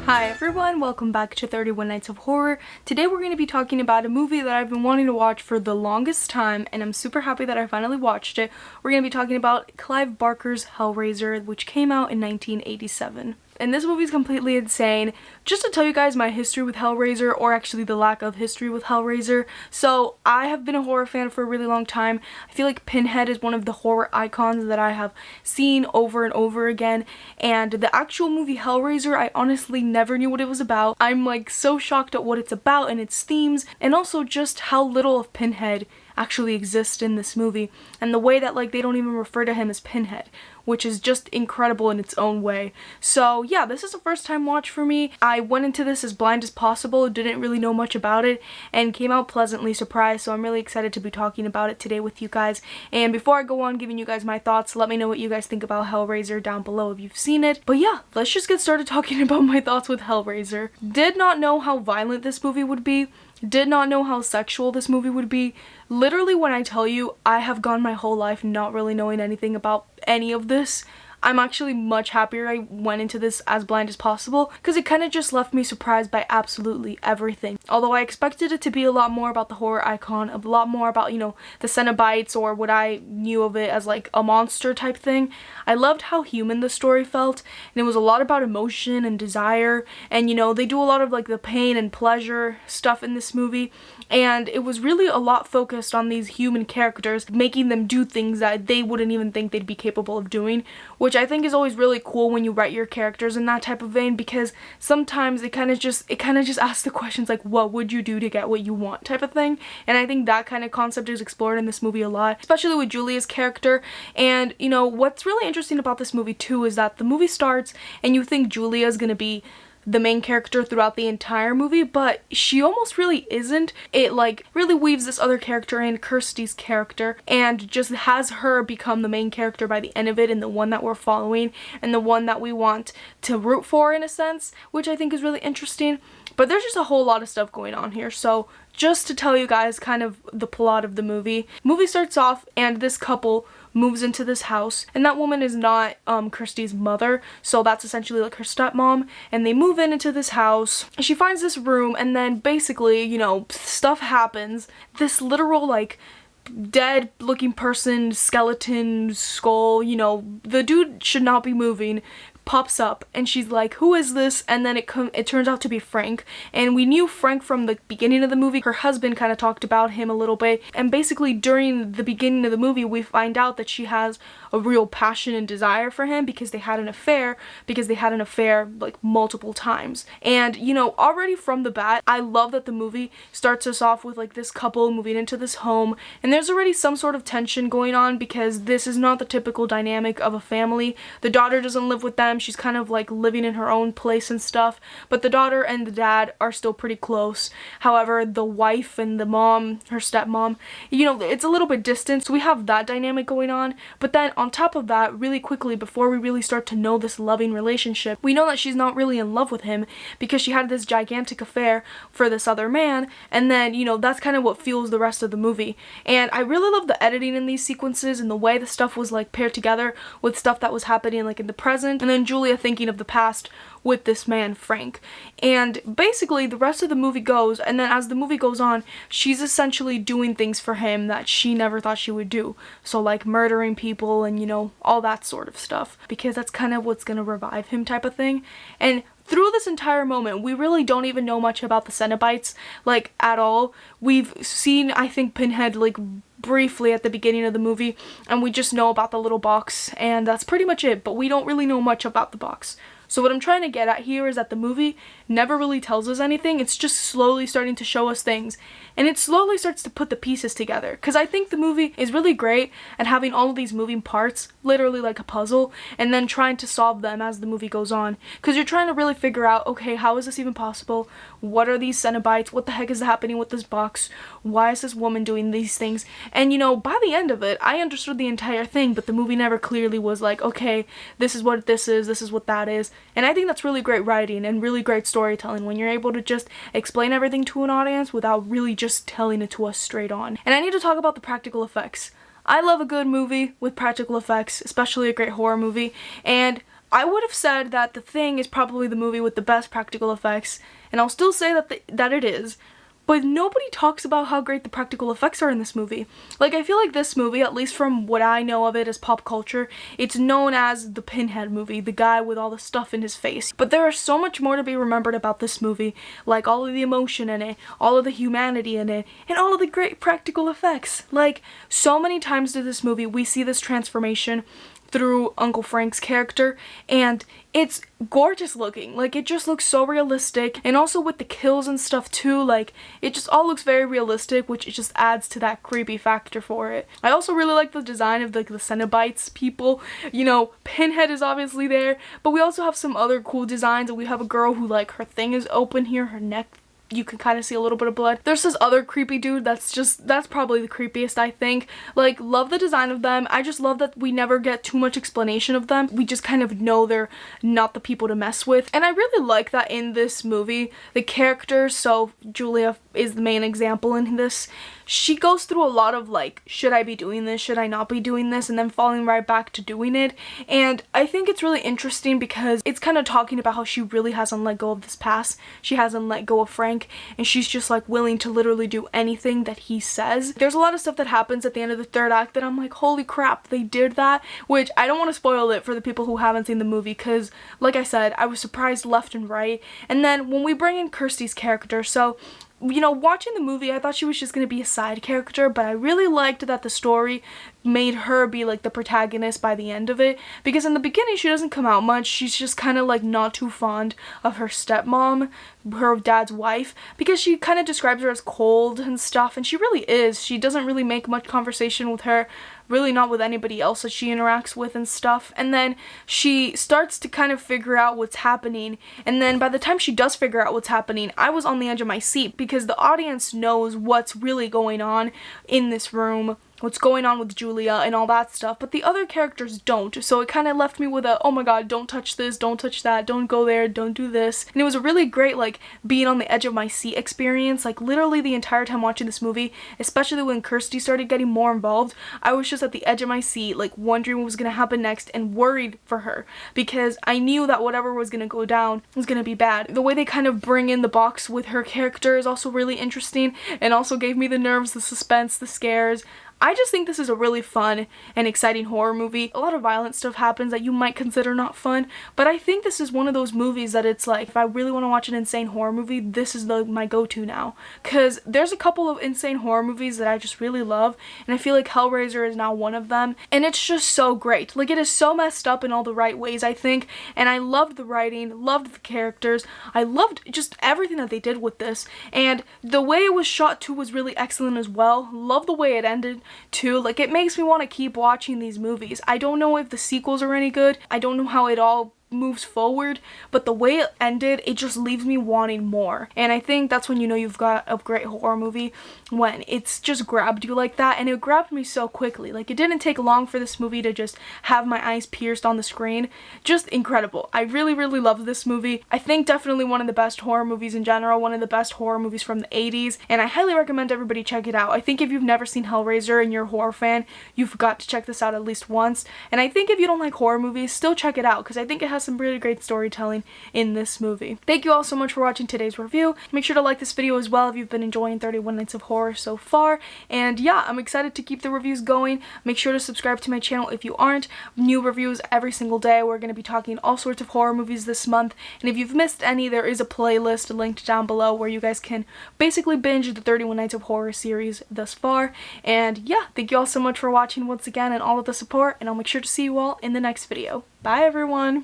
Hi everyone, welcome back to 31 Nights of Horror. Today we're going to be talking about a movie that I've been wanting to watch for the longest time, and I'm super happy that I finally watched it. We're going to be talking about Clive Barker's Hellraiser, which came out in 1987. And this movie is completely insane. Just to tell you guys my history with Hellraiser, or actually the lack of history with Hellraiser. So I have been a horror fan for a really long time. I feel like Pinhead is one of the horror icons that I have seen over and over again. And the actual movie Hellraiser, I honestly never knew what it was about. I'm like so shocked at what it's about and its themes, and also just how little of Pinhead actually exists in this movie, and the way that like they don't even refer to him as Pinhead, which is just incredible in its own way. So yeah, this is a first time watch for me. I went into this as blind as possible, didn't really know much about it, and came out pleasantly surprised, so I'm really excited to be talking about it today with you guys. And before I go on giving you guys my thoughts, let me know what you guys think about Hellraiser down below if you've seen it. But yeah, let's just get started talking about my thoughts with Hellraiser. Did not know how violent this movie would be. Did not know how sexual this movie would be. Literally, when I tell you, I have gone my whole life not really knowing anything about any of this. I'm actually much happier I went into this as blind as possible, because it kind of just left me surprised by absolutely everything. Although I expected it to be a lot more about the horror icon, a lot more about, you know, the Cenobites, or what I knew of it as like a monster type thing. I loved how human the story felt, and it was a lot about emotion and desire, and you know, they do a lot of like the pain and pleasure stuff in this movie, and it was really a lot focused on these human characters, making them do things that they wouldn't even think they'd be capable of doing, which I think is always really cool when you write your characters in that type of vein, because sometimes it kind of just asks the questions like, what would you do to get what you want type of thing. And I think that kind of concept is explored in this movie a lot, especially with Julia's character. And you know, what's really interesting about this movie too is that the movie starts and you think Julia's gonna be the main character throughout the entire movie, but she almost really isn't. It like really weaves this other character in, Kirsty's character, and just has her become the main character by the end of it, and the one that we're following, and the one that we want to root for in a sense, which I think is really interesting. But there's just a whole lot of stuff going on here. So just to tell you guys kind of the plot of the movie starts off and this couple moves into this house, and that woman is not Kirsty's mother, so that's essentially like her stepmom, and they move into this house. She finds this room, and then basically, you know, stuff happens. This literal like dead looking person, skeleton, skull, you know, the dude should not be moving, pops up, and she's like, who is this? And then it turns out to be Frank, and we knew Frank from the beginning of the movie. Her husband kind of talked about him a little bit, and basically during the beginning of the movie we find out that she has a real passion and desire for him because they had an affair like multiple times. And you know, already from the bat, I love that the movie starts us off with like this couple moving into this home, and there's already some sort of tension going on because this is not the typical dynamic of a family. The daughter doesn't live with them. She's kind of like living in her own place and stuff, but the daughter and the dad are still pretty close. However, the wife and the mom, her stepmom, you know, it's a little bit distant, so we have that dynamic going on. But then on top of that, really quickly, before we really start to know this loving relationship, we know that she's not really in love with him because she had this gigantic affair for this other man, and then, you know, that's kind of what fuels the rest of the movie. And I really love the editing in these sequences and the way the stuff was like paired together with stuff that was happening like in the present, and then Julia thinking of the past with this man Frank. And basically the rest of the movie goes, and then as the movie goes on, she's essentially doing things for him that she never thought she would do. So like murdering people and, you know, all that sort of stuff, because that's kind of what's gonna revive him type of thing. And through this entire moment, we really don't even know much about the Cenobites, like, at all. We've seen, I think, Pinhead, like, briefly at the beginning of the movie, and we just know about the little box, and that's pretty much it, but we don't really know much about the box. So what I'm trying to get at here is that the movie never really tells us anything. It's just slowly starting to show us things, and it slowly starts to put the pieces together, because I think the movie is really great at having all of these moving parts, literally like a puzzle, and then trying to solve them as the movie goes on, because you're trying to really figure out, okay, how is this even possible? What are these Cenobites? What the heck is happening with this box? Why is this woman doing these things? And you know, by the end of it, I understood the entire thing, but the movie never clearly was like, okay, this is what this is what that is. And I think that's really great writing and really great storytelling, when you're able to just explain everything to an audience without really just telling it to us straight on. And I need to talk about the practical effects. I love a good movie with practical effects, especially a great horror movie, and I would have said that The Thing is probably the movie with the best practical effects, and I'll still say that it is. But nobody talks about how great the practical effects are in this movie. Like, I feel like this movie, at least from what I know of it as pop culture, it's known as the Pinhead movie, the guy with all the stuff in his face. But there is so much more to be remembered about this movie, like all of the emotion in it, all of the humanity in it, and all of the great practical effects. Like, so many times through this movie, we see this transformation through Uncle Frank's character, and it's gorgeous looking. Like, it just looks so realistic, and also with the kills and stuff too, like, it just all looks very realistic, which it just adds to that creepy factor for it. I also really like the design of like the Cenobites people. You know, Pinhead is obviously there, but we also have some other cool designs, and we have a girl who, like, her thing is open here, her neck, you can kind of see a little bit of blood. There's this other creepy dude that's probably the creepiest, I think. Like, love the design of them. I just love that we never get too much explanation of them. We just kind of know they're not the people to mess with. And I really like that in this movie, the characters, so Julia is the main example in this, she goes through a lot of like, should I be doing this? Should I not be doing this? And then falling right back to doing it. And I think it's really interesting because it's kind of talking about how she really hasn't let go of this past. She hasn't let go of Frank, and she's just like willing to literally do anything that he says. There's a lot of stuff that happens at the end of the third act that I'm like, holy crap, they did that, which I don't want to spoil it for the people who haven't seen the movie, because like I said, I was surprised left and right. And then when we bring in Kirsty's character, so you know, watching the movie, I thought she was just going to be a side character, but I really liked that the story made her be like the protagonist by the end of it, because in the beginning she doesn't come out much. She's just kind of like not too fond of her stepmom, her dad's wife, because she kind of describes her as cold and stuff, and she really is. She doesn't really make much conversation with her, really not with anybody else that she interacts with and stuff. And then she starts to kind of figure out what's happening, and then by the time she does figure out what's happening, I was on the edge of my seat, because the audience knows what's really going on in this room, what's going on with Julia and all that stuff, but the other characters don't. So it kind of left me with a, oh my god, don't touch this, don't touch that, don't go there, don't do this. And it was a really great, like, being on the edge of my seat experience. Like, literally the entire time watching this movie, especially when Kirsty started getting more involved, I was just at the edge of my seat, like, wondering what was gonna happen next and worried for her, because I knew that whatever was gonna go down was gonna be bad. The way they kind of bring in the box with her character is also really interesting, and also gave me the nerves, the suspense, the scares. I just think this is a really fun and exciting horror movie. A lot of violent stuff happens that you might consider not fun, but I think this is one of those movies that it's like, if I really want to watch an insane horror movie, this is my go-to now. Because there's a couple of insane horror movies that I just really love, and I feel like Hellraiser is now one of them, and it's just so great. Like, it is so messed up in all the right ways, I think, and I loved the writing, loved the characters, I loved just everything that they did with this, and the way it was shot too was really excellent as well. Love the way it ended too. Like, it makes me want to keep watching these movies. I don't know if the sequels are any good. I don't know how it all moves forward, but the way it ended, it just leaves me wanting more. And I think that's when you know you've got a great horror movie, when it's just grabbed you like that, and it grabbed me so quickly. Like, it didn't take long for this movie to just have my eyes pierced on the screen. Just incredible. I really, really love this movie. I think definitely one of the best horror movies in general, one of the best horror movies from the 80s, and I highly recommend everybody check it out. I think if you've never seen Hellraiser and you're a horror fan, you've got to check this out at least once. And I think if you don't like horror movies, still check it out, because I think it has some really great storytelling in this movie. Thank you all so much for watching today's review. Make sure to like this video as well if you've been enjoying 31 Nights of Horror so far. And yeah, I'm excited to keep the reviews going. Make sure to subscribe to my channel if you aren't. New reviews every single day. We're going to be talking all sorts of horror movies this month. And if you've missed any, there is a playlist linked down below where you guys can basically binge the 31 Nights of Horror series thus far. And yeah, thank you all so much for watching once again and all of the support. And I'll make sure to see you all in the next video. Bye everyone!